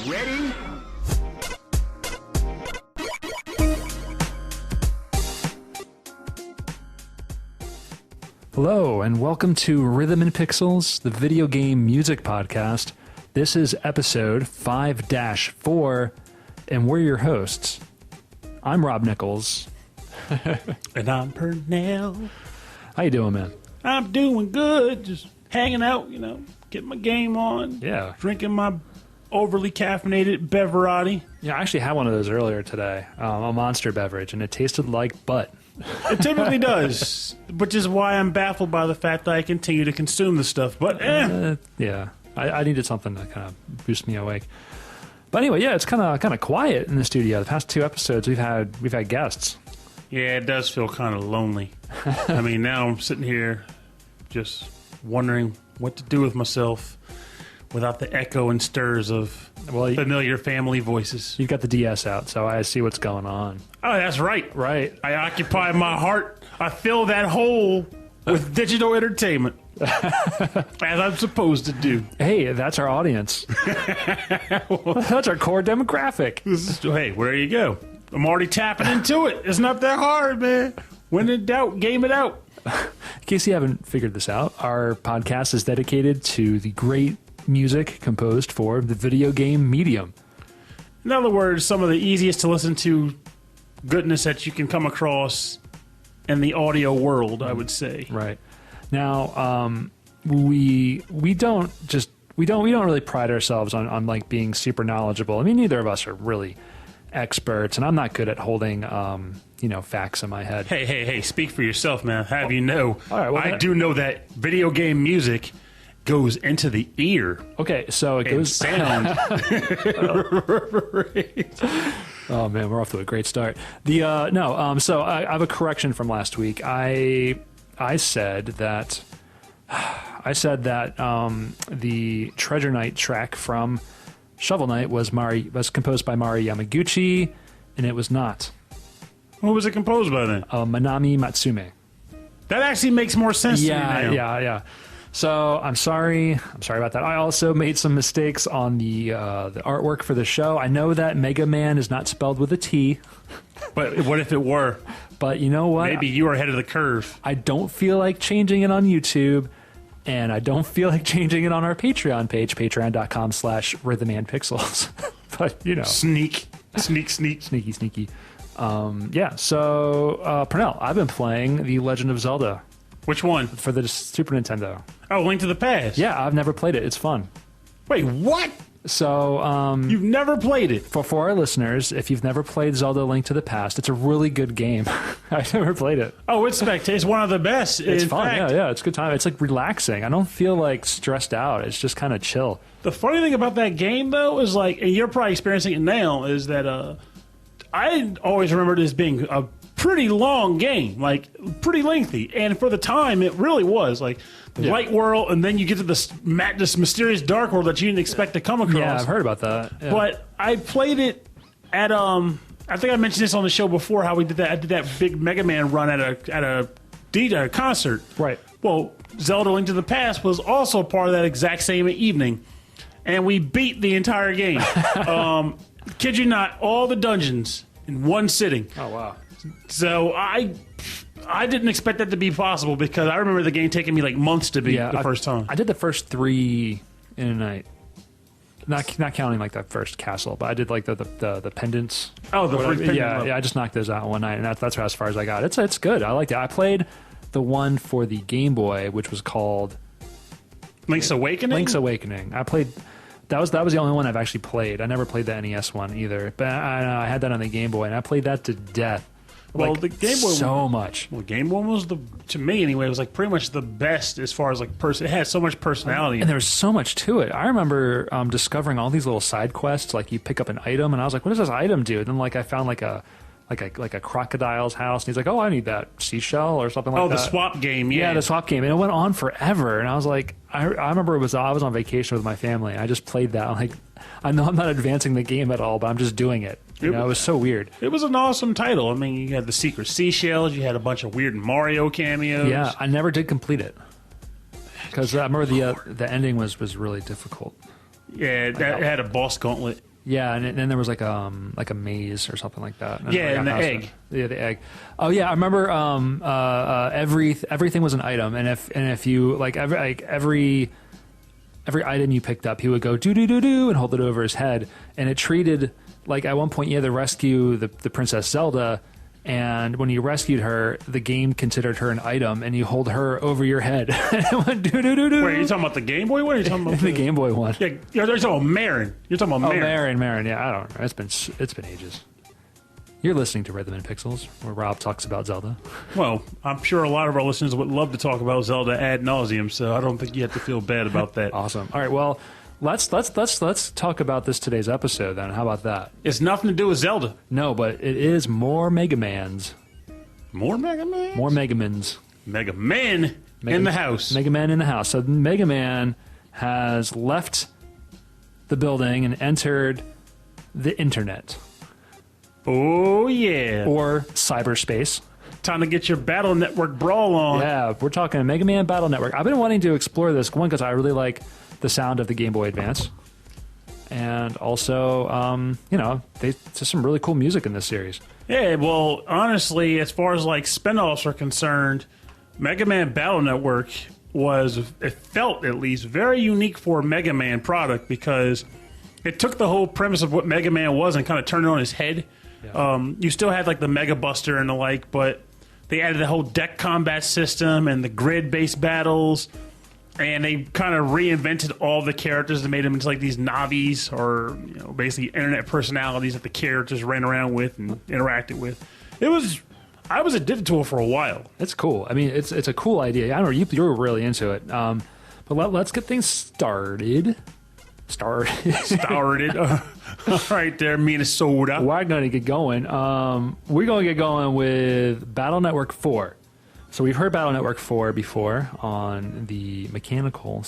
Ready? Hello, and welcome to Rhythm and Pixels, the video game music podcast. This is episode 5-4, and we're your hosts. I'm Rob Nichols. And I'm Pernell. How you doing, man? I'm doing good. Just hanging out, getting my game on. Yeah. Drinking my overly caffeinated beverati. Yeah, I actually had one of those earlier today, a monster beverage, and it tasted like butt. It typically does, which is why I'm baffled by the fact that I continue to consume the stuff. But yeah, I needed something to kind of boost me awake. But anyway, yeah, it's kind of quiet in the studio. The past 2 episodes, we've had guests. Yeah, it does feel kind of lonely. I mean, now I'm sitting here just wondering what to do with myself without the echo and stirs of familiar family voices. You've got the DS out, so I see what's going on. Oh, that's right. Right. I occupy my heart. I fill that hole with digital entertainment. As I'm supposed to do. Hey, that's our audience. That's our core demographic. Hey, where you go? I'm already tapping into it. It's not that hard, man. When in doubt, game it out. In case you haven't figured this out, our podcast is dedicated to the great music composed for the video game medium. In other words, some of the easiest to listen to goodness that you can come across in the audio world, I would say. Right. Now, we don't really pride ourselves on like being super knowledgeable. I mean, neither of us are really experts, and I'm not good at holding facts in my head. Hey, speak for yourself, man. Have you know? All right, well, I do know that video game music goes into the ear. Okay, so it goes sound. Oh man, we're off to a great start. So I have a correction from last week. I said that the Treasure Knight track from Shovel Knight was composed by Mari Yamaguchi, and it was not. What was it composed by then? Manami Matsume. That actually makes more sense to me now. Yeah. So I'm sorry about that. I also made some mistakes on the artwork for the show. I know that Mega Man is not spelled with a T. But what if it were? But you know what? Maybe you are ahead of the curve. I don't feel like changing it on YouTube, and I don't feel like changing it on our Patreon page, patreon.com/rhythmandpixels. But, Sneak. Sneaky. So, Pernell, I've been playing The Legend of Zelda. Which one? For the Super Nintendo. Oh, Link to the Past. Yeah, I've never played it. It's fun. Wait, what? So, you've never played it? For our listeners, if you've never played Zelda Link to the Past, it's a really good game. I've never played it. Oh, it's spectacular. It's one of the best. It's fun. Yeah, it's a good time. It's like relaxing. I don't feel like stressed out. It's just kind of chill. The funny thing about that game, though, is like, and you're probably experiencing it now, is that I always remembered it as being a pretty long game, like pretty lengthy, and for the time it really was like the light world, and then you get to this mysterious dark world that you didn't expect to come across. Yeah, I've heard about that. Yeah. But I played it at I think I mentioned this on the show before, how we did that. I did that big Mega Man run at a concert. Right. Well, Zelda Link to the Past was also part of that exact same evening, and we beat the entire game. Kid you not, all the dungeons in one sitting. Oh wow. So I didn't expect that to be possible, because I remember the game taking me like months to beat the first time. I did the first 3 in a night. Not counting like that first castle, but I did like the pendants. Oh, the first pendant. Yeah, I just knocked those out in one night, and that's as far as I got. It's good. I liked it. I played the one for the Game Boy, which was called Link's Awakening. I played. That was the only one I've actually played. I never played the NES one either, but I had that on the Game Boy, and I played that to death. Well, like, the Game Boy so much. Well, Game Boy was to me anyway, it was like pretty much the best as far as like it had so much personality, and there was so much to it. I remember discovering all these little side quests. Like you pick up an item, and I was like, "What does this item do?" And then like I found like a crocodile's house, and he's like, "Oh, I need that seashell or something like that." Oh, the swap game, yeah, the swap game, and it went on forever. And I was like, I remember I was on vacation with my family, and I just played that. I'm like, I know I'm not advancing the game at all, but I'm just doing it. It was so weird. It was an awesome title. I mean, you had the secret seashells, you had a bunch of weird Mario cameos. Yeah, I never did complete it because I remember the ending was really difficult. Yeah, that had a boss gauntlet. Yeah, and then there was like a maze or something like that. Yeah, and the egg. Yeah, the egg. Oh yeah, I remember. Everything was an item, and if you every item you picked up, he would go do do do do and hold it over his head, and it treated like at one point you had to rescue the Princess Zelda. And when you rescued her, the game considered her an item, and you hold her over your head. And it went doo-doo-doo-doo. Wait, are you talking about the Game Boy one? Or are you talking about the Game Boy one? Yeah, you're talking about Marin. You're talking about Marin. Marin. Yeah, I don't know. It's been ages. You're listening to Rhythm and Pixels, where Rob talks about Zelda. Well, I'm sure a lot of our listeners would love to talk about Zelda ad nauseum, so I don't think you have to feel bad about that. Awesome. All right, well, let's talk about today's episode then. How about that? It's nothing to do with Zelda. No, but it is more Mega Mans. More Mega Mans? More Mega Mans. Mega Man in the house. Mega Man in the house. So Mega Man has left the building and entered the internet. Oh, yeah. Or cyberspace. Time to get your Battle Network brawl on. Yeah, we're talking Mega Man Battle Network. I've been wanting to explore this, one, because I really like the sound of the Game Boy Advance. And also, there's some really cool music in this series. Yeah, well, honestly, as far as like spinoffs are concerned, Mega Man Battle Network it felt at least, very unique for a Mega Man product because it took the whole premise of what Mega Man was and kind of turned it on his head. Yeah. You still had like the Mega Buster and the like, but they added the whole deck combat system and the grid-based battles. And they kind of reinvented all the characters and made them into like these Navis or basically internet personalities that the characters ran around with and interacted with. I was addicted to it for a while. It's cool. I mean, it's a cool idea. I don't know, you were really into it. But let's get things started. Started. Right there, Minnesota. We're going to get going. We're going to get going with Battle Network 4. So we've heard Battle Network 4 before on the mechanical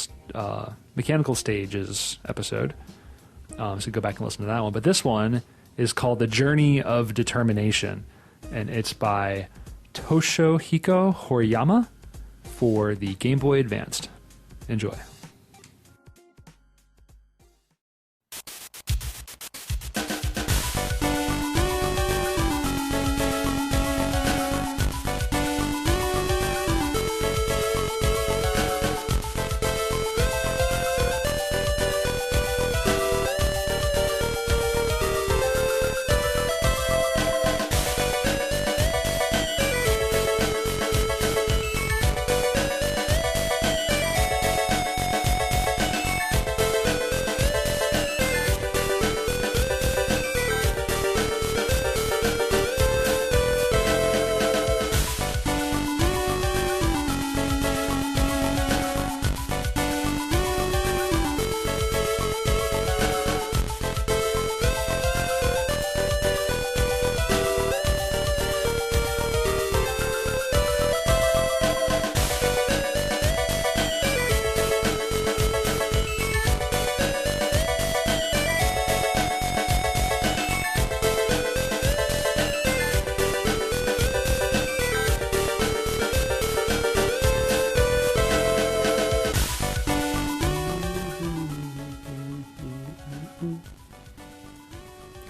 stages episode. So go back and listen to that one. But this one is called The Journey of Determination. And it's by Toshihiko Horiyama for the Game Boy Advance. Enjoy.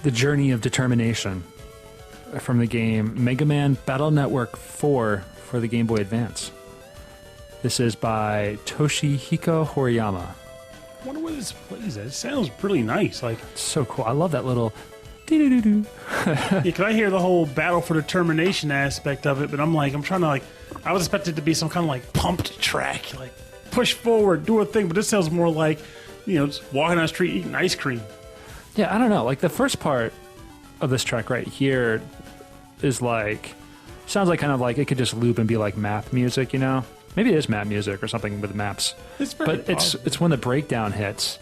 The Journey of Determination from the game Mega Man Battle Network 4 for the Game Boy Advance. This is by Toshihiko Horiyama. I wonder where this plays at. It sounds pretty nice. Like, it's so cool. I love that little doo-doo-doo-doo. Yeah, because I hear the whole battle for determination aspect of it, but I'm trying to I was expecting it to be some kind of like pumped track, like push forward, do a thing, but this sounds more like, just walking down the street eating ice cream. Yeah, I don't know. Like the first part of this track right here is sounds like kind of like it could just loop and be like map music, Maybe it is map music or something with maps. But it's when the breakdown hits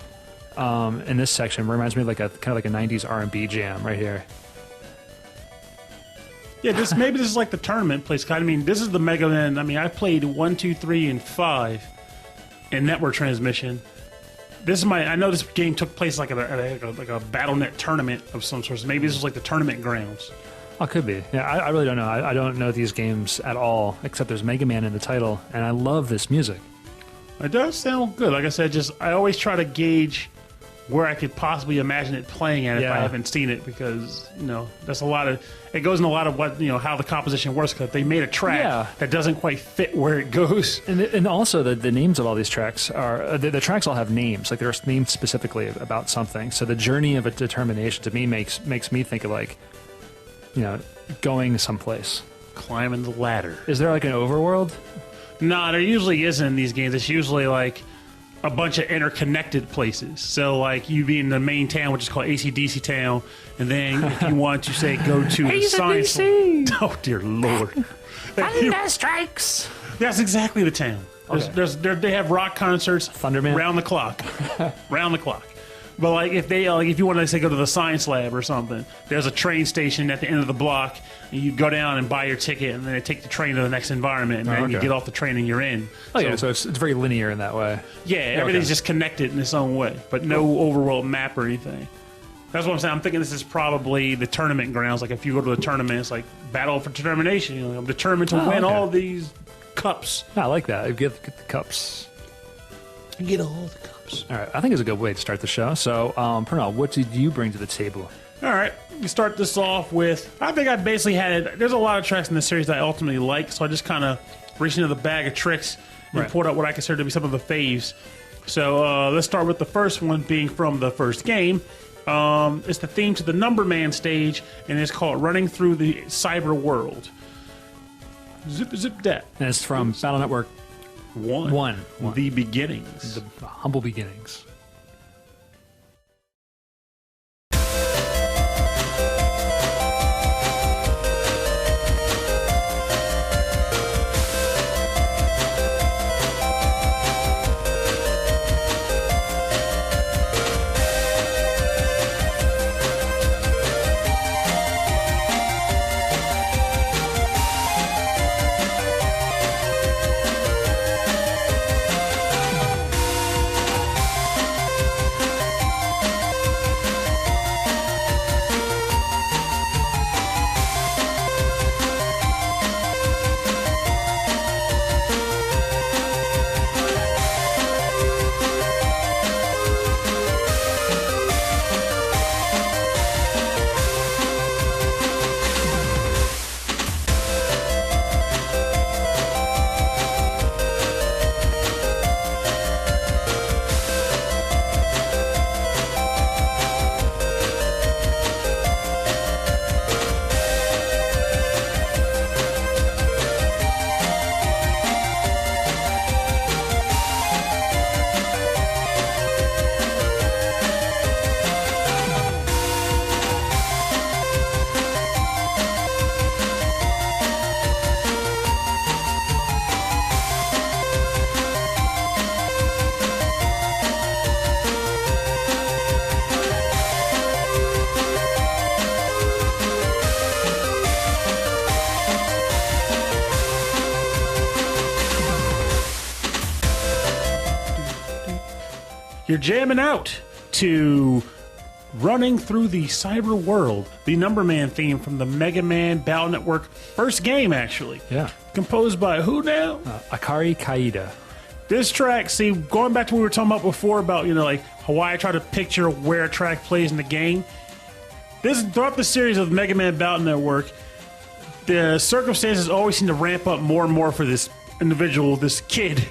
in this section. It reminds me of like a kind of like a 90s R&B jam right here. Yeah, maybe this is like the tournament place. I mean, this is the Mega Man. I mean, I played 1, 2, 3, and 5 in network transmission. I know this game took place like a BattleNet tournament of some sort. So maybe this is like the tournament grounds. Oh, could be. Yeah, I really don't know. I don't know these games at all, except there's Mega Man in the title, and I love this music. It does sound good. Like I said, I always try to gauge where I could possibly imagine it playing at if I haven't seen it, because that's a lot of it goes in a lot of what how the composition works, because they made a track that doesn't quite fit where it goes. And also the names of all these tracks are the tracks all have names, like they're named specifically about something. So the journey of a determination to me makes me think of like going someplace, climbing the ladder. Is there like an overworld? No, there usually isn't in these games. It's usually like a bunch of interconnected places. So like you be in the main town, which is called AC/DC town, and then if you want to say go to the science, oh dear lord, Thunder strikes. That's exactly the town. They have rock concerts, Thunderman, round the clock, round the clock. But like if you want to say go to the science lab or something, there's a train station at the end of the block, and you go down and buy your ticket, and then they take the train to the next environment, and then you get off the train and you're in. So it's very linear in that way. Yeah, everything's just connected in its own way, but no overworld map or anything. That's what I'm saying. I'm thinking this is probably the tournament grounds. Like if you go to the tournament, it's like battle for determination. I'm determined to win all these cups. I like that. You get the cups. You get all the cups. All right, I think it's a good way to start the show. So, Pernell, what did you bring to the table? All right, we start this off with, I think I basically had it. There's a lot of tracks in this series that I ultimately like, so I just kind of reached into the bag of tricks and pulled out what I consider to be some of the faves. So let's start with the first one being from the first game. It's the theme to the Number Man stage, and it's called Running Through the Cyber World. Zip, zip, that. And it's from Battle Network 1. The Beginnings. The humble beginnings. You're jamming out to Running Through the Cyber World, the Number Man theme from the Mega Man Battle Network first game, actually. Yeah. Composed by who now? Akari Kaida. This track, see, going back to what we were talking about before about, like Hawaii, I try to picture where a track plays in the game. Throughout the series of Mega Man Battle Network, the circumstances always seem to ramp up more and more for this individual, this kid,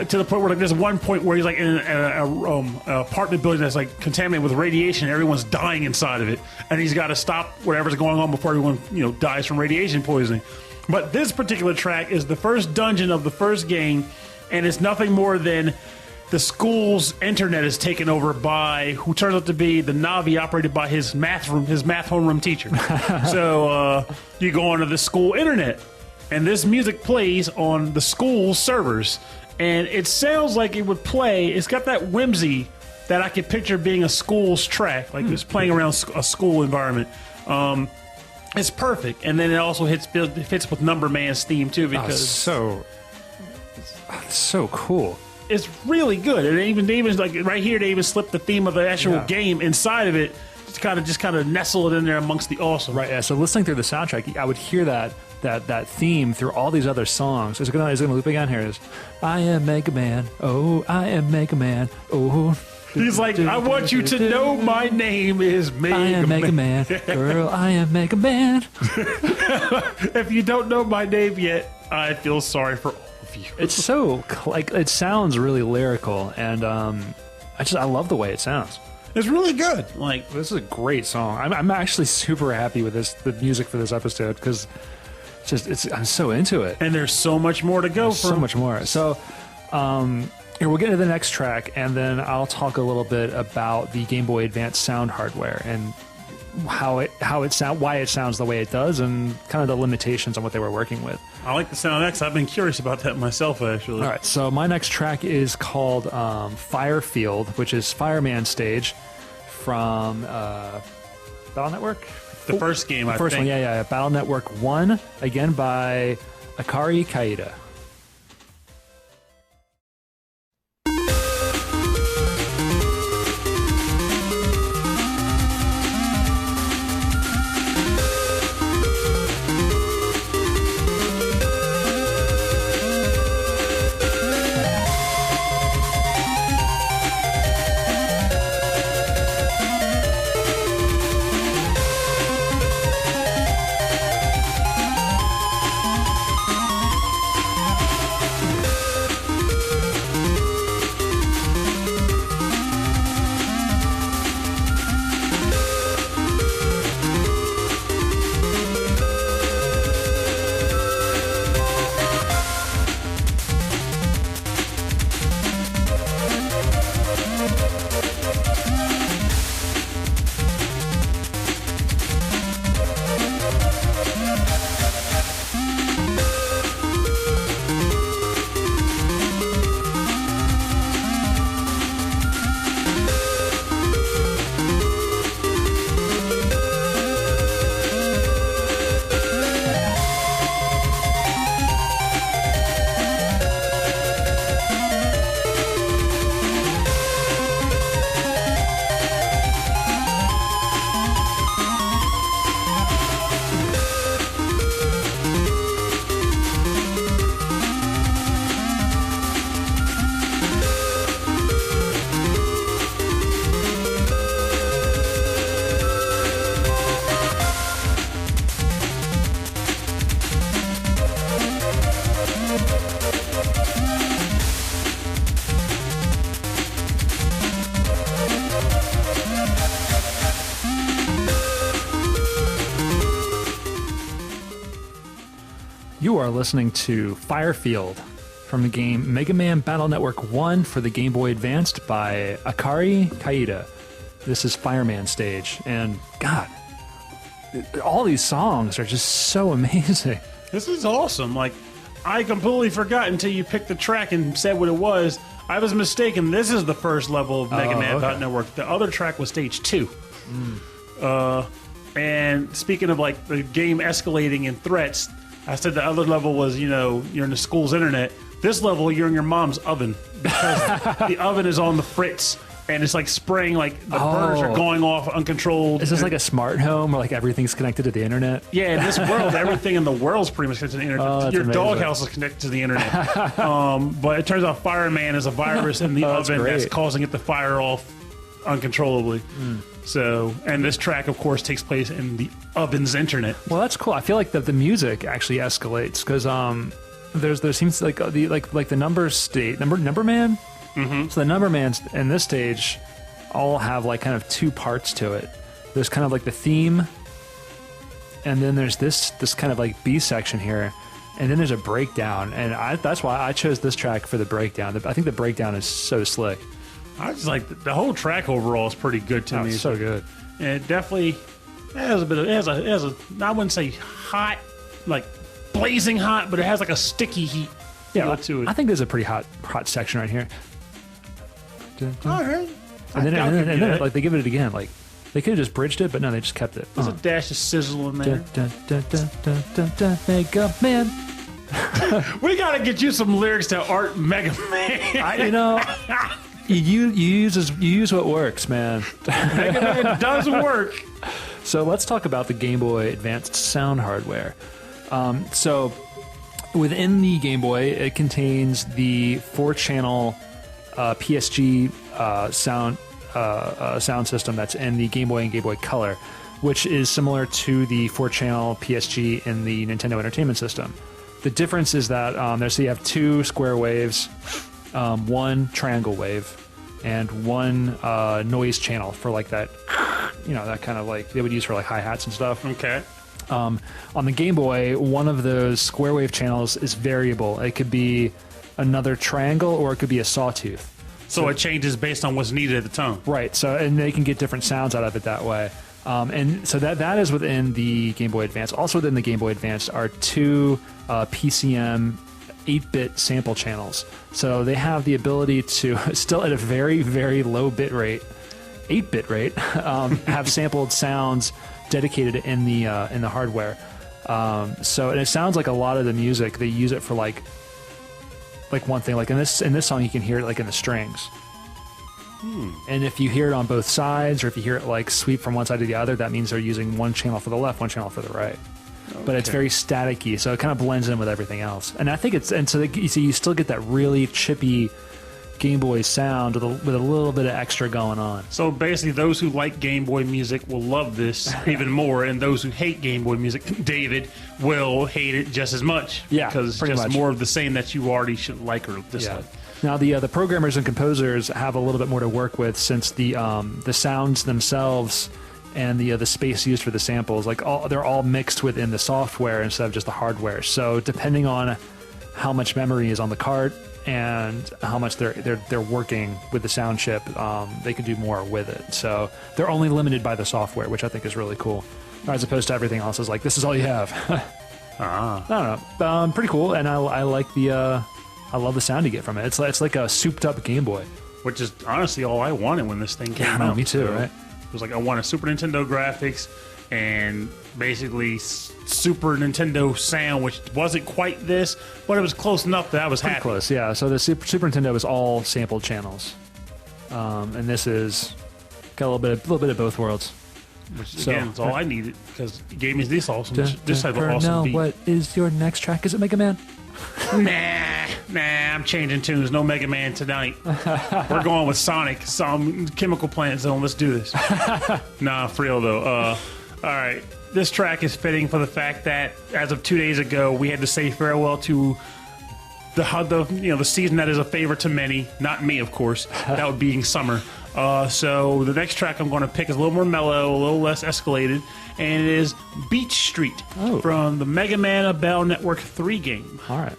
to the point where there's one point where he's like in an apartment building that's like contaminated with radiation, and everyone's dying inside of it, and he's got to stop whatever's going on before everyone dies from radiation poisoning. But this particular track is the first dungeon of the first game, and it's nothing more than the school's internet is taken over by who turns out to be the Navi operated by his math homeroom teacher. So you go onto the school internet, and this music plays on the school servers. And it sounds like it would play. It's got that whimsy that I could picture being a school's track, like it's playing around a school environment. It's perfect, and then it also fits with Number Man's theme too, because so cool. It's really good, and they even like right here they even slipped the theme of the actual game inside of it, just kind of nestle it in there amongst the awesome. Right. Yeah. So listening through the soundtrack, I would hear that theme through all these other songs. Is it gonna loop again? Here it is. I am Mega Man. Oh, I am Mega Man. Oh. He's like, I want you to know my name is Mega I am Mega Man. Girl, I am Mega Man. If you don't know my name yet, I feel sorry for all of you. It's so, like, it sounds really lyrical, and I love the way it sounds. It's really good. Like, This is a great song. I'm actually super happy with the music for this episode, because I'm so into it. and there's so much more to go So from. much more. So, here we'll get into the next track, and then I'll talk a little bit about the Game Boy Advance sound hardware and why it sounds the way it does, and kind of the limitations on what they were working with. I like the sound of that 'cause I've been curious about that myself, actually. All right, so my next track is called Firefield, which is Fireman Stage from Battle Network. The first game, I First think. one, yeah. Battle Network 1, again by Akari Kaida. You are listening to Firefield from the game Mega Man Battle Network 1 for the Game Boy Advanced by Akari Kaida. This is Fireman Stage, and God, all these songs are just so amazing. This is awesome. Like, I completely forgot until you picked the track and said what it was. I was mistaken. This is the first level of Mega Man Battle Network. The other track was stage 2. And speaking of like the game escalating in threats, I said the other level was, you're in the school's internet. This level, you're in your mom's oven because the oven is on the fritz. And it's like spraying, like the burners are going off uncontrolled. Is this like a smart home where like everything's connected to the internet? Yeah, in this world, everything in the world's pretty much connected to the internet. Oh, Your amazing. doghouse is connected to the internet. But it turns out Fireman is a virus in the oven that's causing it to fire off uncontrollably. So, and this track, of course, takes place in the oven's internet. Well, that's cool. I feel like the music actually escalates because there seems like the number man. Mm-hmm. So the number mans in this stage all have like kind of two parts to it. There's kind of like the theme, and then there's this kind of like B section here, and then there's a breakdown. And that's why I chose this track for the breakdown. I think the breakdown is so slick. I just like the whole track overall is pretty good to me. It's so good. And it definitely has a bit of it has a I wouldn't say hot, like blazing hot, but it has like a sticky heat feel to it. I think there's a pretty hot section right here. All right. And then like they give it again. Like they could have just bridged it, but no, they just kept it. There's a dash of sizzle in there. Mega Man. We gotta get you some lyrics to Art Mega Man. You use what works, man. Mega Man does work. So let's talk about the Game Boy Advanced sound hardware. So within the Game Boy, it contains the 4-channel PSG sound sound system that's in the Game Boy and Game Boy Color, which is similar to the 4-channel PSG in the Nintendo Entertainment System. The difference is that so you have 2 square waves, 1 triangle wave, and 1 noise channel for like that, that kind of like they would use for like hi-hats and stuff. Okay. On the Game Boy, one of those square wave channels is variable. It could be another triangle or it could be a sawtooth. So it changes based on what's needed at the time. Right. So and they can get different sounds out of it that way. And so that is within the Game Boy Advance. Also within the Game Boy Advance are 2 PCM 8-bit sample channels. So they have the ability to, still at a very, very low bit rate, 8-bit rate, have sampled sounds dedicated in the hardware. So and it sounds like a lot of the music, they use it for like one thing. Like in this song, you can hear it like in the strings. And if you hear it on both sides, or if you hear it like sweep from one side to the other, that means they're using one channel for the left, one channel for the right. Okay. But it's very staticky, so it kind of blends in with everything else. And I think you still get that really chippy Game Boy sound with a little bit of extra going on. So basically, those who like Game Boy music will love this even more, and those who hate Game Boy music, David, will hate it just as much. Yeah, because it's just more of the same that you already should like or dislike. Yeah. Now the programmers and composers have a little bit more to work with, since the sounds themselves and the space used for the samples, they're all mixed within the software instead of just the hardware. So depending on how much memory is on the cart and how much they're working with the sound chip, they can do more with it. So they're only limited by the software, which I think is really cool, as opposed to everything else is like, this is all you have. I don't know, pretty cool, and I like I love the sound you get from it. It's like a souped up Game Boy, which is honestly all I wanted when this thing came out. No, me too, so right? It was like I wanted Super Nintendo graphics and basically Super Nintendo sound, which wasn't quite this, but it was close enough that I was happy. Close, yeah. So the Super Nintendo is all sampled channels, and this is got a little bit of both worlds. Which again, is all I needed, because it gave me this awesome, this type of awesome beat. What is your next track? Is it Mega Man? Nah, I'm changing tunes. No Mega Man tonight. We're going with Sonic, some Chemical Plant Zone. Let's do this. Nah, for real though. All right, this track is fitting for the fact that as of 2 days ago, we had to say farewell to the season that is a favorite to many, not me, of course. That would be summer. So the next track I'm going to pick is a little more mellow, a little less escalated, and it is Beach Street from the Mega Man Battle Network 3 game. All right.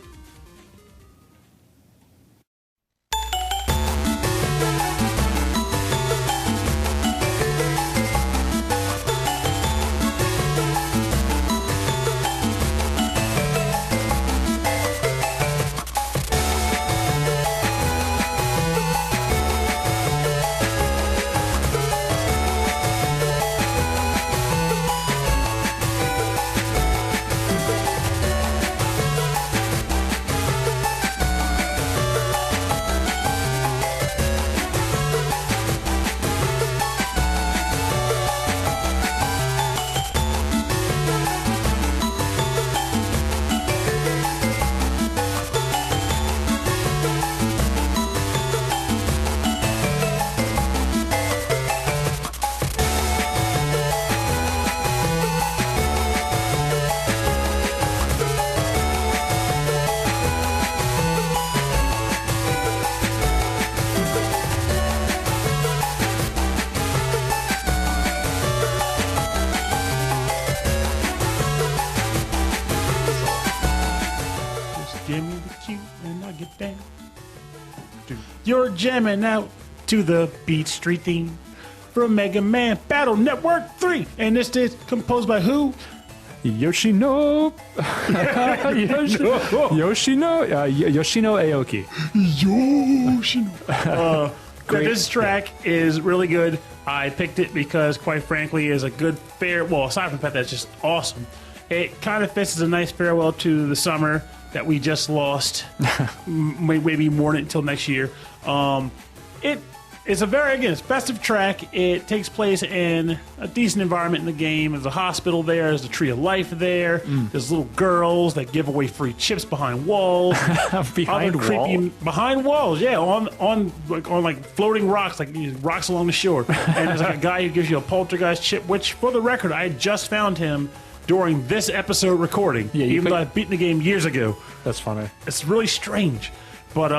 You're jamming out to the Beat Street theme from Mega Man Battle Network 3. And this is composed by who? Yoshino. Yoshino Aoki. Yoshino. This track is really good. I picked it because, quite frankly, is a good aside from the fact that it's just awesome, it kind of fits as a nice farewell to the summer that we just lost. Maybe more until next year. It It's a very, again, it's festive track. It takes place in a decent environment in the game. There's a hospital there. There's a tree of life there. There's little girls that give away free chips behind walls. Behind walls? Behind walls, yeah, on like floating rocks, like these rocks along the shore. And there's like a guy who gives you a poltergeist chip, which, for the record, I just found him during this episode recording, even though I've beaten the game years ago. That's funny. It's really strange. But,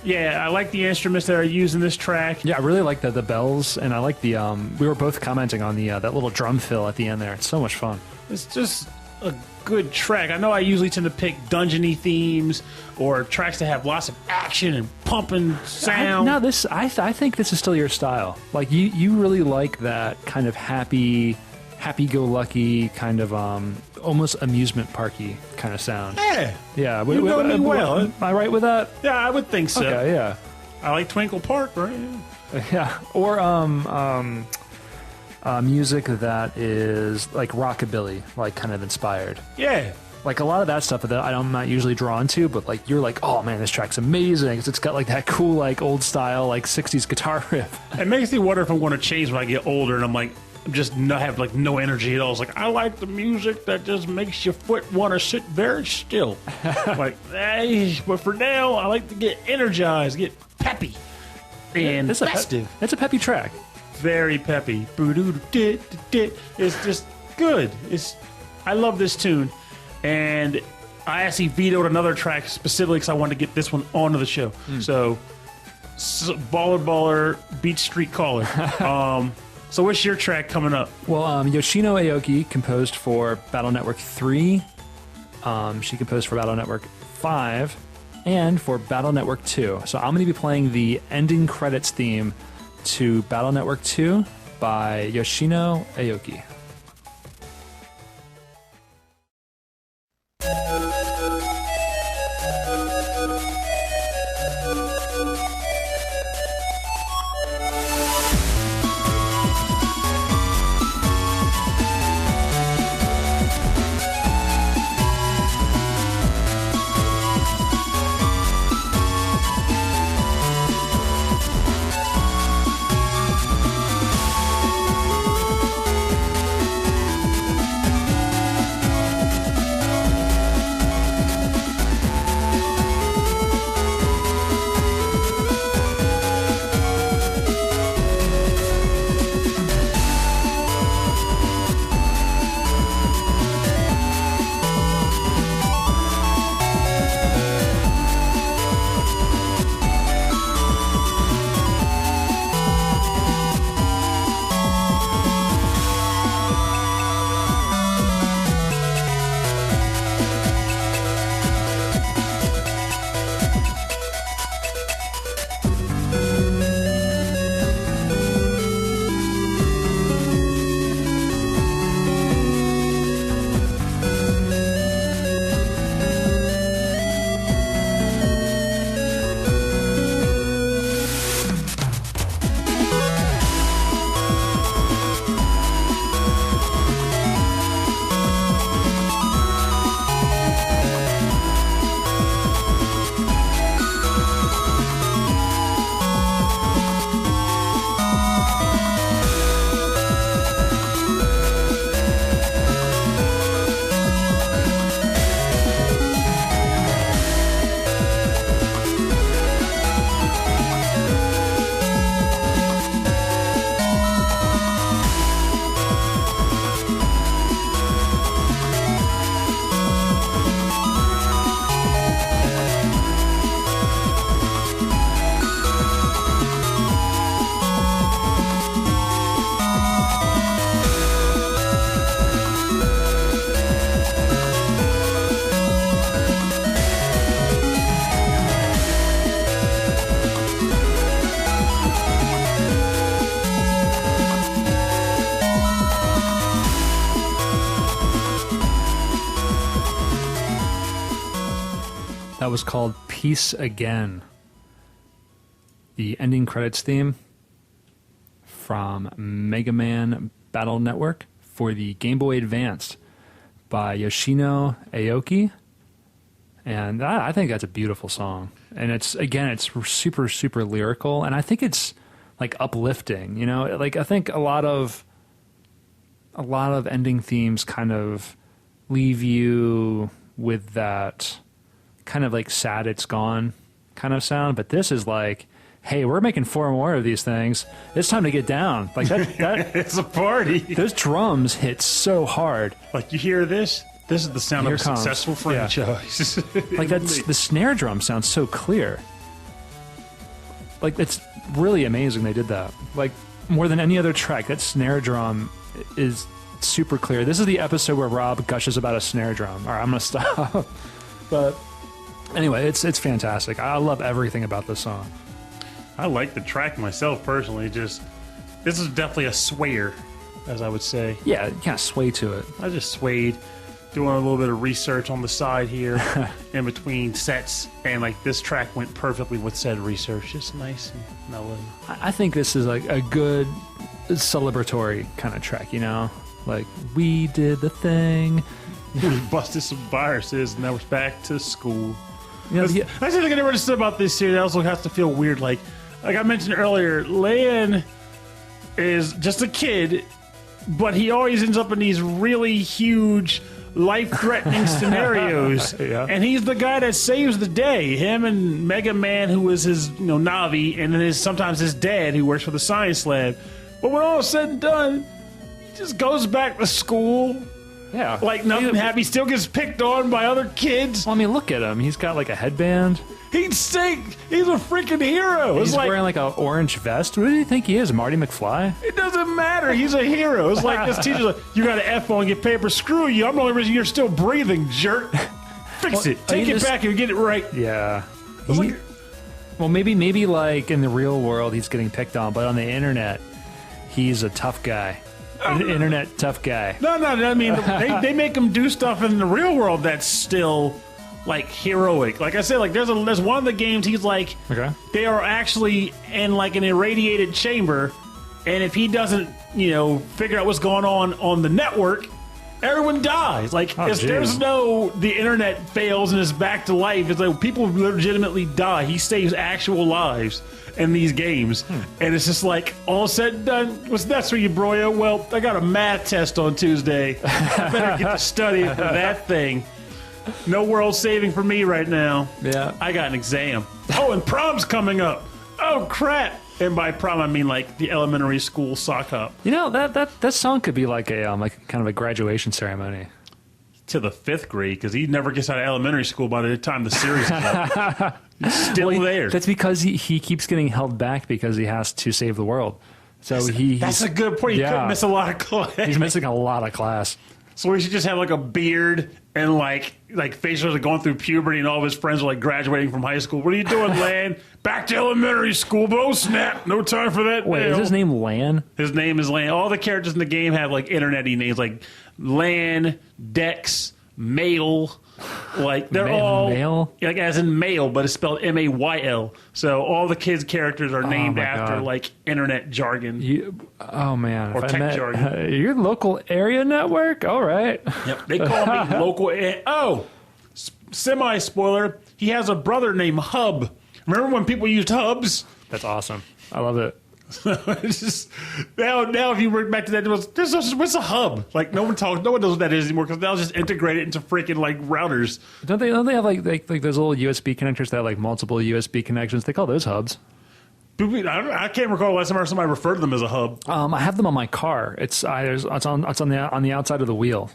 yeah, I like the instruments that are used in this track. Yeah, I really like the bells, and I like the, we were both commenting on the that little drum fill at the end there. It's so much fun. It's just a good track. I know I usually tend to pick dungeony themes or tracks that have lots of action and pumping sound. I think this is still your style. Like, you really like that kind of happy-go-lucky kind of almost amusement parky kind of sound. Yeah. You know me well. Am I right with that? Yeah, I would think so. Okay, yeah. I like Twinkle Park, right? Yeah. Or music that is like rockabilly, like kind of inspired. Yeah. Like a lot of that stuff that I'm not usually drawn to, but like you're like, oh man, this track's amazing. It's got like that cool, like old style, like 60s guitar riff. It makes me wonder if I'm going to change when I get older and I'm like, just not have like no energy at all. It's like, I like the music that just makes your foot want to sit very still. Like, hey, but for now, I like to get energized, get peppy and festive. It's a peppy track. Very peppy. It's just good. I love this tune, and I actually vetoed another track specifically because I wanted to get this one onto the show. So, Baller Beach Street Caller. So what's your track coming up? Well, Yoshino Aoki composed for Battle Network 3. She composed for Battle Network 5 and for Battle Network 2. So I'm going to be playing the ending credits theme to Battle Network 2 by Yoshino Aoki. That was called Peace Again. The ending credits theme from Mega Man Battle Network for the Game Boy Advance by Yoshino Aoki. And I think that's a beautiful song. And it's, again, it's super, super lyrical. And I think it's like uplifting. You know, like I think a lot of ending themes kind of leave you with that kind of like sad it's gone kind of sound, but this is like, hey, we're making 4 more of these things. It's time to get down. Like that It's a party. those drums hit so hard. Like, you hear this? This is the sound Here of a comes. successful franchise. Like that's the snare drum sounds so clear. Like it's really amazing they did that. Like more than any other track, that snare drum is super clear. This is the episode where Rob gushes about a snare drum. All right, I'm gonna stop. But anyway, it's fantastic. I love everything about this song. I like the track myself personally. Just this is definitely a swayer, as I would say. Yeah, you kind of sway to it. I just swayed, doing a little bit of research on the side here in between sets, and like this track went perfectly with said research. Just nice and mellow. I think this is like a good celebratory kind of track, you know? Like, we did the thing. We busted some viruses, and now we're back to school. You know, That's the thing I never understood about this series. It also has to feel weird. Like I mentioned earlier, Lan is just a kid, but he always ends up in these really huge, life-threatening scenarios. Yeah. And he's the guy that saves the day. Him and Mega Man, who is his Navi, and then sometimes his dad, who works for the science lab. But when all is said and done, he just goes back to school. yeah. Like nothing happened. He still gets picked on by other kids. Well, I mean, look at him. He's got like a headband. He'd stink. He's a freaking hero. He's It's like, wearing like an orange vest. What do you think he is, Marty McFly? it doesn't matter. He's a hero. It's like this teacher's like, you got an F on, get paper. Screw you. I'm the only reason you're still breathing, jerk. Fix it. Take it back and get it right. Yeah. It's like, Well, maybe like in the real world he's getting picked on, but on the internet he's a tough guy. Internet tough guy. no. I mean, they make him do stuff in the real world that's still like heroic. Like I said, like there's one of the games he's like, Okay. they are actually in like an irradiated chamber, and if he doesn't, figure out what's going on the network, everyone dies. Like Oh, if geez. there's the internet fails and is back to life, it's like people legitimately die. He saves actual lives in these games, and it's just like all said and done. What's next for you, broyo? Well, I got a math test on Tuesday. I better get to study for that thing. No world saving for me right now. Yeah. I got an exam. Oh, and prom's coming up. Oh crap! And by prom, I mean like the elementary school sock hop. You know, that song could be like a like kind of a graduation ceremony. To the 5th grade, because he never gets out of elementary school by the time the series is up. He's still there. That's because he keeps getting held back because he has to save the world. So That's a good point. He Yeah. couldn't miss a lot of class. he's missing a lot of class. So we should just have like a beard and like facials are going through puberty, and all of his friends are like graduating from high school. What are you doing, Lan? Back to elementary school, but oh snap, no time for that. Wait, now. is his name Lan? His name is Lan. All the characters in the game have like internet-y names, like Lan, Dex, Mail. Like they're all Mail? like as in male, but it's spelled M-A-Y-L. So all the kids' characters are named my after God. like internet jargon. Oh man, Or if I tech met- jargon. your local area network. All right. Yep. They call me local. Semi-spoiler. He has a brother named Hub. Remember when people used hubs? That's awesome. I love it. It's just now if you work back to that, what's a hub? Like no one knows what that is anymore because they'll just integrate it into freaking like routers. Don't they have like those little USB connectors that have like multiple USB connections? They call those hubs. I can't recall the last time somebody referred to them as a hub. I have them on my car. It's on the outside of the wheel.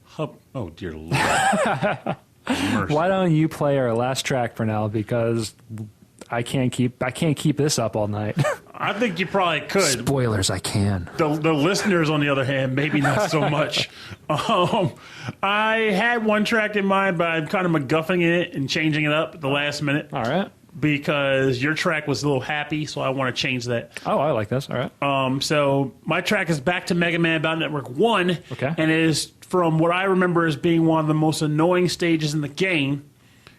Hub. Oh dear Lord. Why don't you play our last track, Pernell? Because I can't keep this up all night. I think you probably could. Spoilers, I can. The listeners, on the other hand, maybe not so much. I had one track in mind, but I'm kind of MacGuffing it and changing it up at the last minute. All right. Because your track was a little happy, so I want to change that. Oh, I like this. All right. So my track is back to Mega Man Battle Network 1. Okay. And it is from what I remember as being one of the most annoying stages in the game.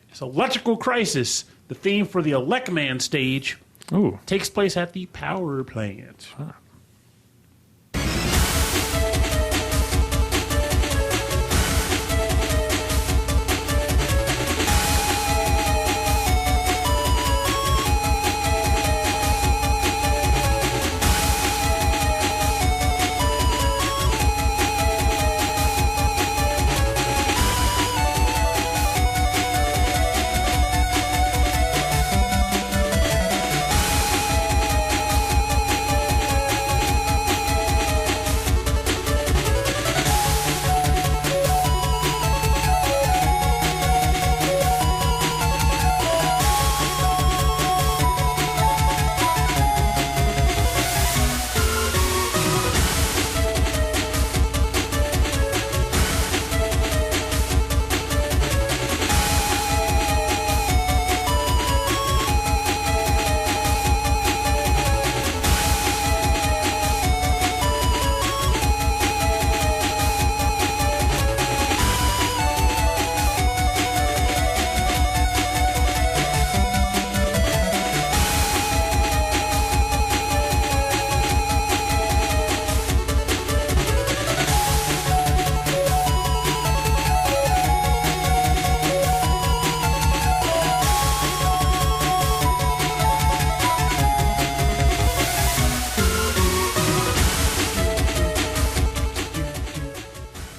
It's Electrical Crisis. The theme for the Elecman stage Ooh. takes place at the power plant.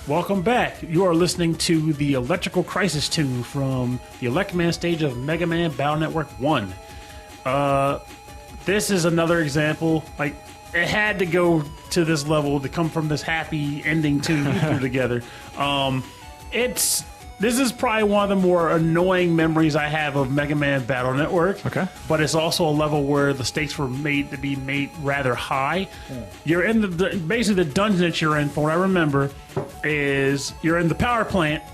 Welcome back. You are listening to the Electrical Crisis tune from the Electman stage of Mega Man Battle Network 1. This is another example. Like, it had to go to this level to come from this happy ending tune you threw together. This is probably one of the more annoying memories I have of Mega Man Battle Network. Okay. But it's also a level where the stakes were made to be made rather high. You're in basically the dungeon that you're in, from what I remember, is you're in the power plant,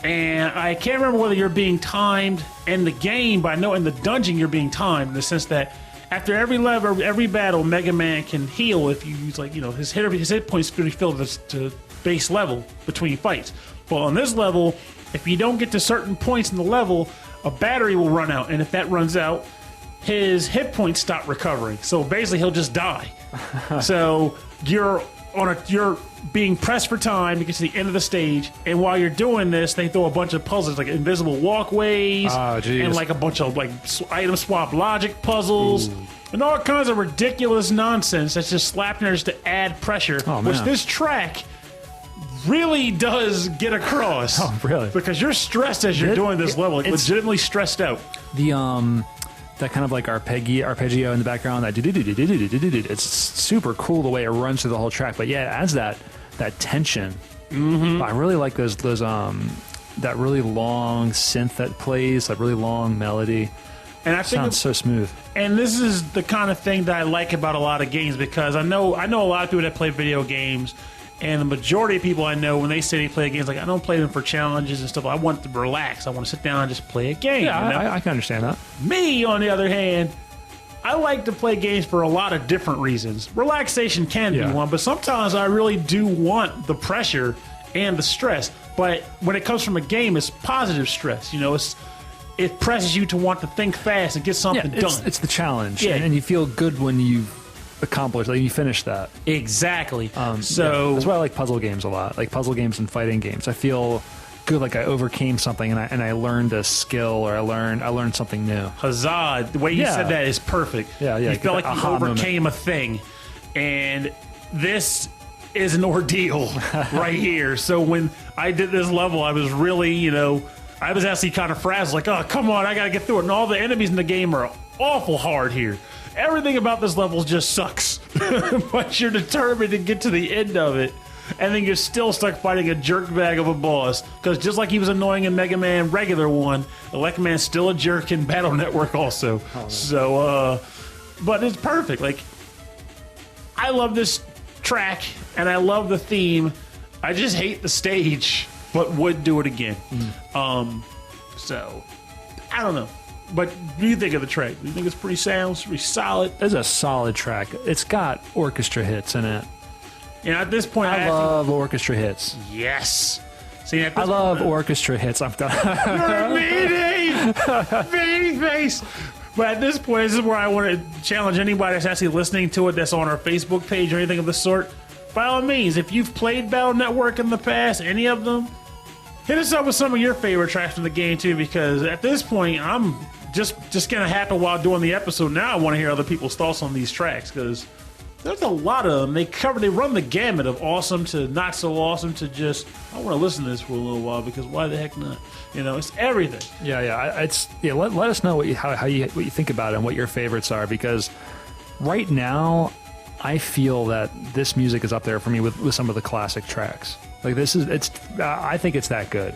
and I can't remember whether you're being timed in the game, but I know in the dungeon you're being timed in the sense that after every level, every battle, Mega Man can heal if you use, like, you know, his hit points can be filled to base level between fights. But on this level, if you don't get to certain points in the level, a battery will run out, and if that runs out, his hit points stop recovering. So basically, he'll just die. So you're being pressed for time to get to the end of the stage, and while you're doing this, they throw a bunch of puzzles, like invisible walkways, and like a bunch of like item swap logic puzzles. Ooh. And all kinds of ridiculous nonsense that's just slapped in there just to add pressure, which this track really does get across. Oh, really? Because you're stressed as you're doing this level. Like, legitimately stressed out. That kind of like arpeggio in the background, that it's super cool the way it runs through the whole track. But yeah, it adds that tension. Mm-hmm. I really like those that really long synth that plays, that really long melody. And I think sounds so smooth. And this is the kind of thing that I like about a lot of games, because I know a lot of people that play video games. And the majority of people I know, when they say they play games, like, I don't play them for challenges and stuff. I want to relax. I want to sit down and just play a game. Yeah, you know? I can understand that. Me, on the other hand, I like to play games for a lot of different reasons. Relaxation can be one, but sometimes I really do want the pressure and the stress. But when it comes from a game, it's positive stress. You know, it presses you to want to think fast and get something done. It's the challenge, and you feel good when you accomplished, like you finish that. Exactly. That's why I like puzzle games a lot, like puzzle games and fighting games. I feel good, like I overcame something and I learned a skill, or I learned something new. Huzzah! The way you said that is perfect. Yeah. You felt like you overcame a thing, and this is an ordeal right here. So when I did this level, I was really, I was actually kind of frazzled, like, oh, come on, I gotta get through it. And all the enemies in the game are awful hard here. Everything about this level just sucks. But you're determined to get to the end of it, and then you're still stuck fighting a jerkbag of a boss. Because just like he was annoying in Mega Man Regular 1, Electman's still a jerk in Battle Network also. Oh, so, but it's perfect. Like, I love this track, and I love the theme. I just hate the stage, but would do it again. So, I don't know. But what do you think of the track? Do you think it's pretty sound, pretty solid? It's a solid track. It's got orchestra hits in it. At this point, I love orchestra hits. Yes. See, I love orchestra hits. I'm done. You're meaty face. But at this point, this is where I want to challenge anybody that's actually listening to it, that's on our Facebook page or anything of the sort. By all means, if you've played Battle Network in the past, any of them, hit us up with some of your favorite tracks from the game too, because at this point, I'm just gonna happen while doing the episode. Now I want to hear other people's thoughts on these tracks, because there's a lot of them. They run the gamut of awesome to not so awesome to just, I want to listen to this for a little while, because why the heck not? It's everything. Let us know what you think about it and what your favorites are, because right now I feel that this music is up there for me with some of the classic tracks. Like, I think it's that good.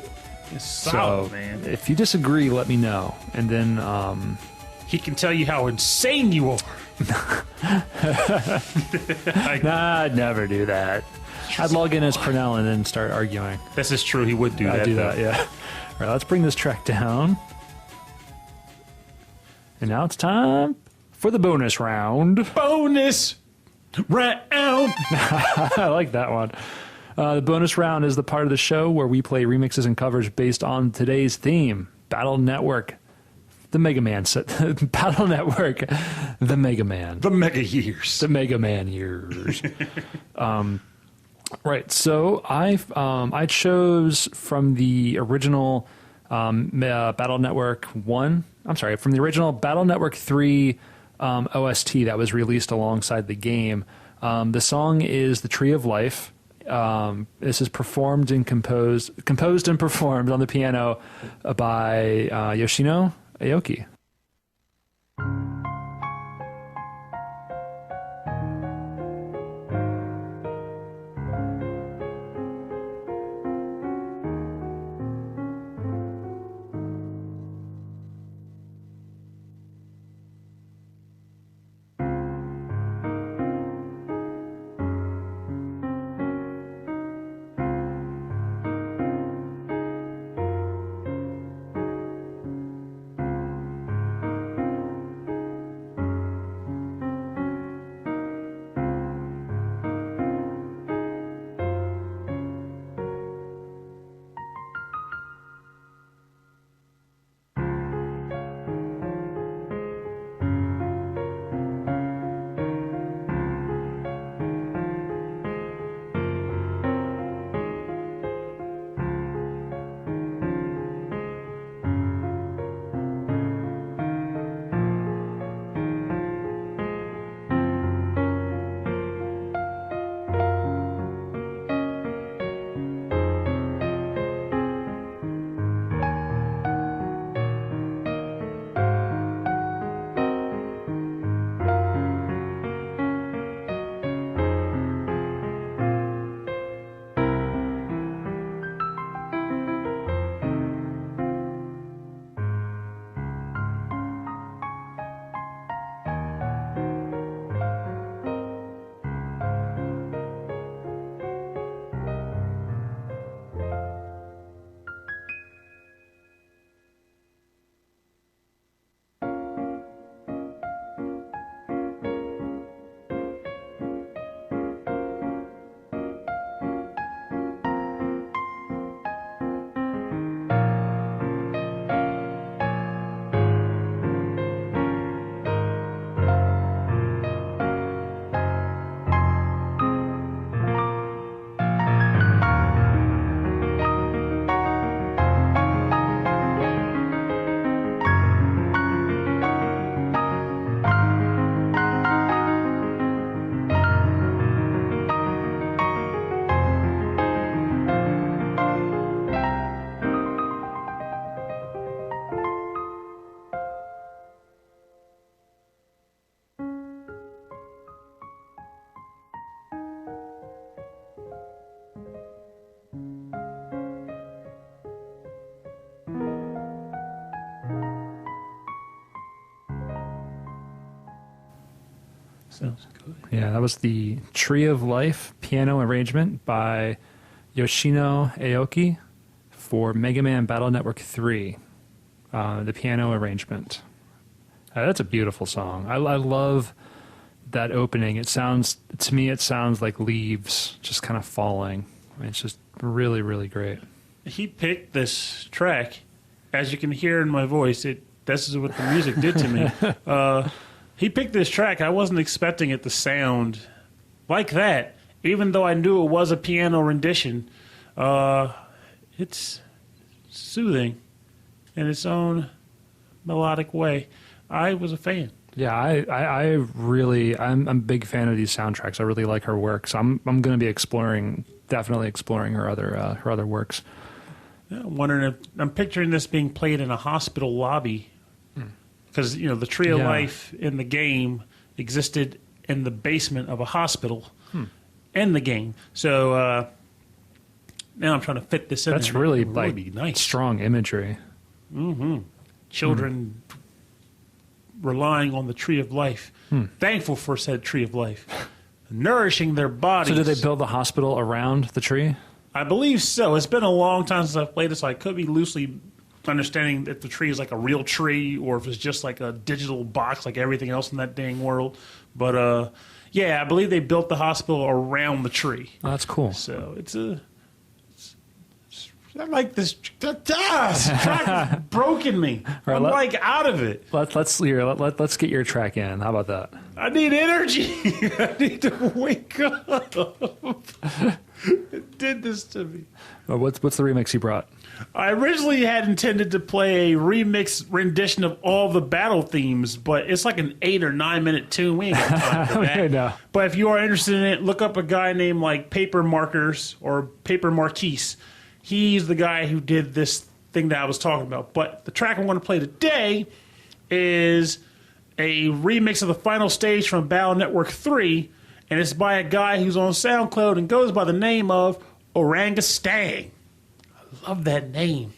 It's solid, man. If you disagree, let me know, and then he can tell you how insane you are. Nah, I'd never do that. I'd log in as Pernell and then start arguing. This is true. He would do that. I'd do that, yeah. All right, let's bring this track down. And now it's time for the bonus round. Bonus round! I like that one. The bonus round is the part of the show where we play remixes and covers based on today's theme, Battle Network, the Mega Man set. Battle Network, the Mega Man. The Mega Years. The Mega Man years. Right, so I chose from the original Battle Network 1, from the original Battle Network 3 OST that was released alongside the game. The song is The Tree of Life. This is performed and composed and performed on the piano by Yoshino Aoki. Sounds good. Yeah, that was the Tree of Life piano arrangement by Yoshino Aoki for Mega Man Battle Network 3, the piano arrangement. That's a beautiful song. I love that opening. It sounds, to me, it sounds like leaves just kind of falling. I mean, it's just really, really great. He picked this track, as you can hear in my voice. This is what the music did to me. He picked this track. I wasn't expecting it to sound like that, even though I knew it was a piano rendition. It's soothing in its own melodic way. I was a fan. Yeah, I'm a big fan of these soundtracks. I really like her work, so I'm going to be definitely exploring her other works. Yeah, I'm wondering if I'm picturing this being played in a hospital lobby, because the Tree of Life in the game existed in the basement of a hospital in the game. So now I'm trying to fit this in. That's there. really Be nice. strong imagery. Mm-hmm. Children relying on the Tree of Life, thankful for said Tree of Life, nourishing their bodies. So did they build the hospital around the tree? I believe so. It's been a long time since I've played this, so I could be loosely understanding if the tree is like a real tree or if it's just like a digital box like everything else in that dang world. But, yeah, I believe they built the hospital around the tree. Oh, that's cool. So it's I like this. This track has broken me. Right, I'm like out of it. Let's get your track in. How about that? I need energy. I need to wake up. It did this to me. What's the remix you brought? I originally had intended to play a remix rendition of all the battle themes, but it's like an 8 or 9 minute tune. We ain't got time for that. No. But if you are interested in it, look up a guy named like Paper Markers or Paper Marquise. He's the guy who did this thing that I was talking about. But the track I want to play today is a remix of the final stage from Battle Network 3, and it's by a guy who's on SoundCloud and goes by the name of OrangaStang. I love that name.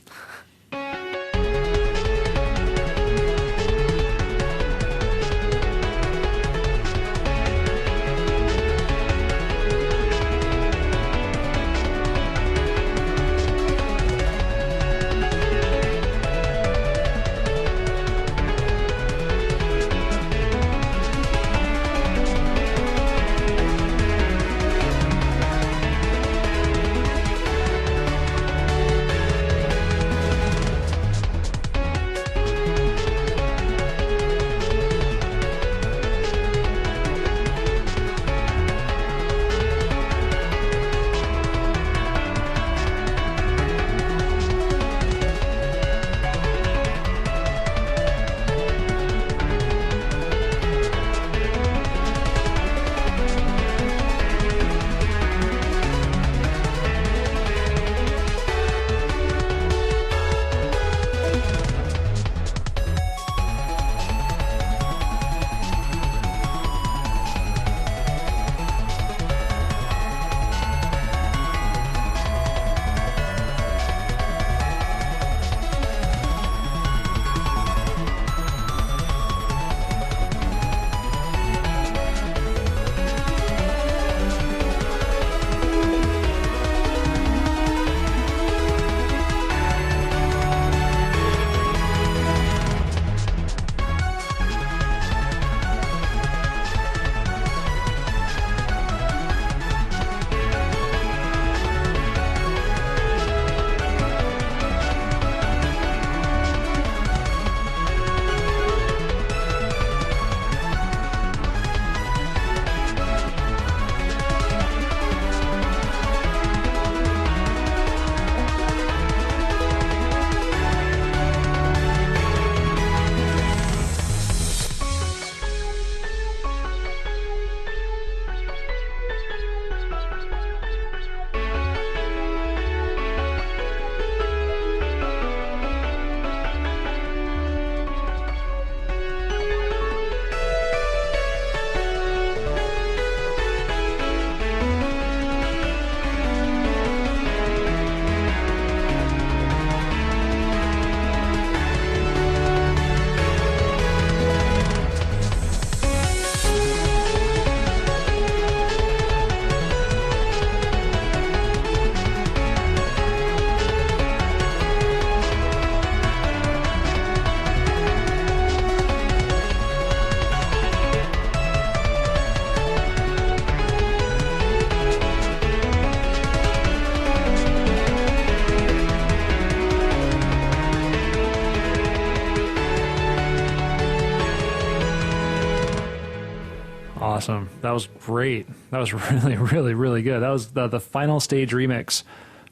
Awesome. That was great. That was really, really, really good. That was the final stage remix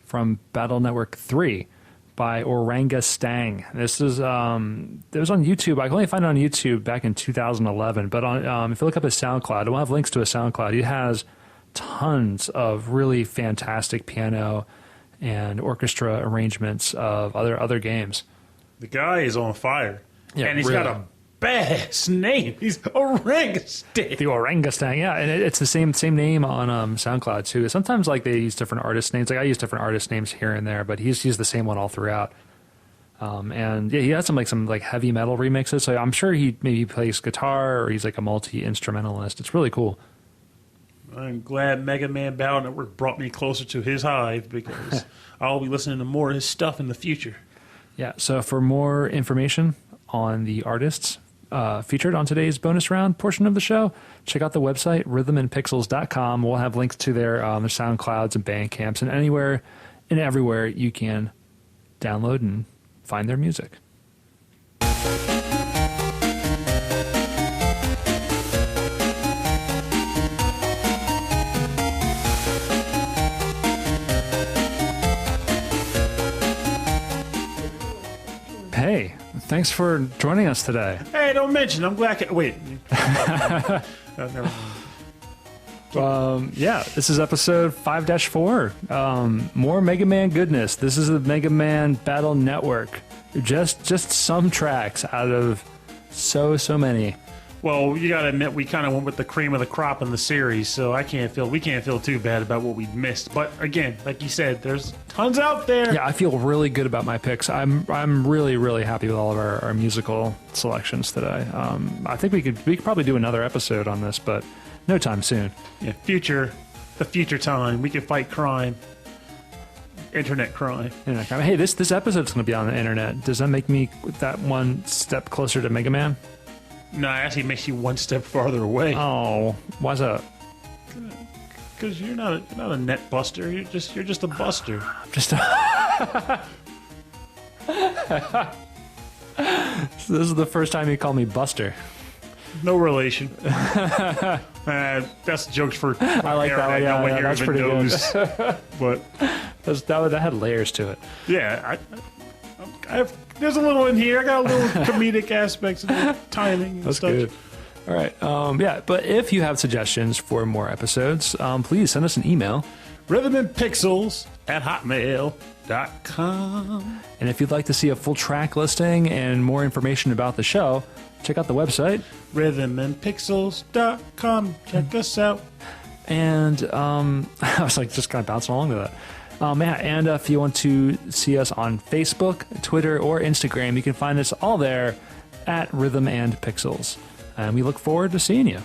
from Battle Network 3 by OrangaStang. This is it was on YouTube. I can only find it on YouTube back in 2011. But on if you look up his SoundCloud, we'll have links to his SoundCloud. He has tons of really fantastic piano and orchestra arrangements of other games. The guy is on fire. Yeah, and he's really. got a badass name. He's OrangaStang. The OrangaStang, yeah, and it's the same name on SoundCloud too. Sometimes like they use different artist names. Like I use different artist names here and there, but he's used the same one all throughout. And yeah, he has some heavy metal remixes. So I'm sure he maybe plays guitar or he's like a multi-instrumentalist. It's really cool. I'm glad Mega Man Battle Network brought me closer to his hive because I'll be listening to more of his stuff in the future. Yeah. So for more information on the artists featured on today's bonus round portion of the show, check out the website rhythmandpixels.com. We'll have links to their SoundClouds and Bandcamps and anywhere and everywhere you can download and find their music. Hey, thanks for joining us today. Hey, don't mention. I'm glad. Wait. Never mind. Yeah, this is episode 5-4. More Mega Man goodness. This is the Mega Man Battle Network. Just some tracks out of so many. Well, you gotta admit, we kind of went with the cream of the crop in the series, so we can't feel too bad about what we missed. But again, like you said, there's tons out there. Yeah, I feel really good about my picks. I'm really happy with all of our musical selections today. I think we could probably do another episode on this, but no time soon. Yeah, the future time, we can fight crime. Internet crime. Hey, this episode's going to be on the internet. Does that make me that one step closer to Mega Man? No, it actually makes you one step farther away. Oh, why's that? Because you're not a net buster. You're just a buster. Just So this is the first time you call me Buster. No relation. That's jokes for. I like that one. Yeah, that's pretty knows. good. But that had layers to it. Yeah, there's a little in here. I got a little comedic aspects and timing and That's stuff. good. All right. Yeah, but if you have suggestions for more episodes, please send us an email. rhythmandpixels@hotmail.com. And if you'd like to see a full track listing and more information about the show, check out the website. rhythmandpixels.com. Check us out. And I was like just kind of bouncing along to that. And if you want to see us on Facebook, Twitter, or Instagram, you can find us all there at Rhythm and Pixels. And we look forward to seeing you.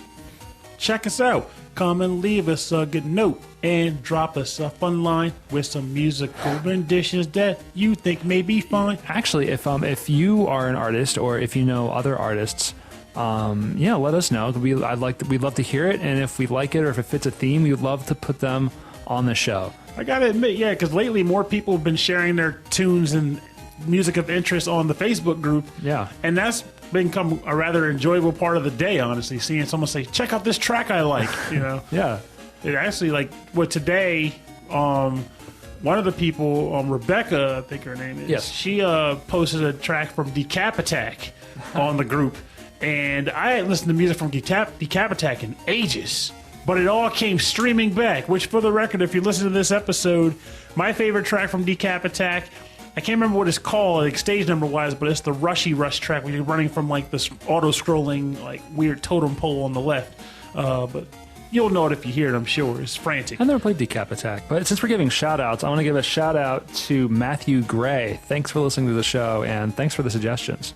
Check us out. Come and leave us a good note and drop us a fun line with some musical renditions that you think may be fine. Actually, if you are an artist or if you know other artists, let us know. We'd love to hear it, and if we like it or if it fits a theme, we'd love to put them on the show. I gotta admit, yeah, because lately more people have been sharing their tunes and music of interest on the Facebook group. Yeah. And that's become a rather enjoyable part of the day, honestly, seeing someone say, check out this track I like, Yeah. It actually, today, one of the people, Rebecca, I think her name is, yes. She posted a track from Decap Attack on the group. And I hadn't listened to music from Decap Attack in ages. But it all came streaming back, which, for the record, if you listen to this episode, my favorite track from Decap Attack, I can't remember what it's called, stage number-wise, but it's the Rushy Rush track where you're running from, this auto-scrolling, weird totem pole on the left. But you'll know it if you hear it, I'm sure. It's frantic. I never played Decap Attack, but since we're giving shout-outs, I want to give a shout-out to Matthew Gray. Thanks for listening to the show, and thanks for the suggestions.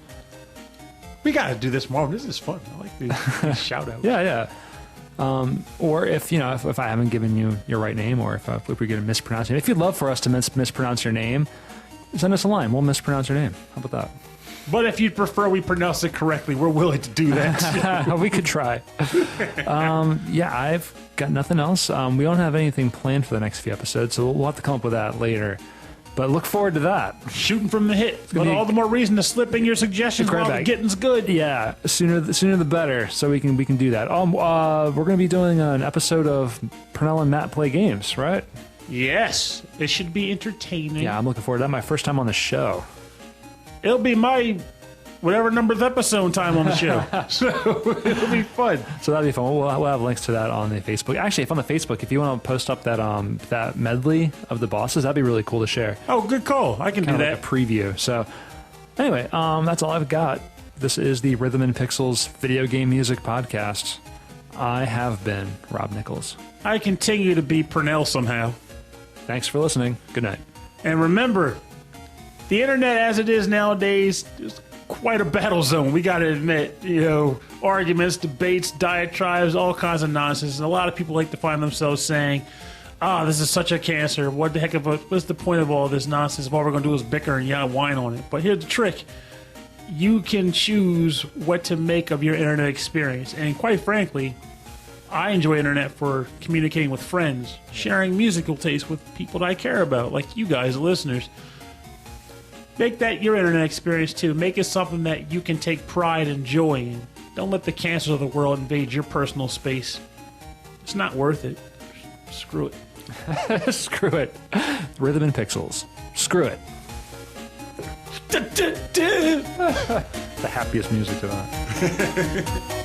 We got to do this more. This is fun. I like these shout-outs. Yeah. Or if I haven't given you your right name, or if we're going to mispronounce it, if you'd love for us to mispronounce your name, send us a line. We'll mispronounce your name. How about that? But if you'd prefer we pronounce it correctly, we're willing to do that. We could try. I've got nothing else. We don't have anything planned for the next few episodes, so we'll have to come up with that later. But look forward to that. Shooting from the hip. But all the more reason to slip in your suggestions while the getting's good. Yeah, sooner the better, so we can do that. We're going to be doing an episode of Pernell and Matt Play Games, right? Yes. It should be entertaining. Yeah, I'm looking forward to that. My first time on the show. It'll be my whatever number's episode time on the show. So it'll be fun. So that'll be fun. We'll have links to that on the Facebook. Actually, if on the Facebook, if you want to post up that medley of the bosses, that'd be really cool to share. Oh, good call. I can do that. Like a preview. So anyway, that's all I've got. This is the Rhythm and Pixels video game music podcast. I have been Rob Nichols. I continue to be Pernell somehow. Thanks for listening. Good night. And remember, the internet as it is nowadays is quite a battle zone. We got to admit, arguments, debates, diatribes, all kinds of nonsense. And a lot of people like to find themselves saying, this is such a cancer. What the heck what's the point of all this nonsense? If all we're going to do is bicker and whine on it. But here's the trick. You can choose what to make of your internet experience. And quite frankly, I enjoy internet for communicating with friends, sharing musical tastes with people that I care about, like you guys, the listeners. Make that your internet experience too. Make it something that you can take pride and joy in. Don't let the cancers of the world invade your personal space. It's not worth it. Screw it. Screw it. Rhythm and pixels. Screw it. The happiest music to that.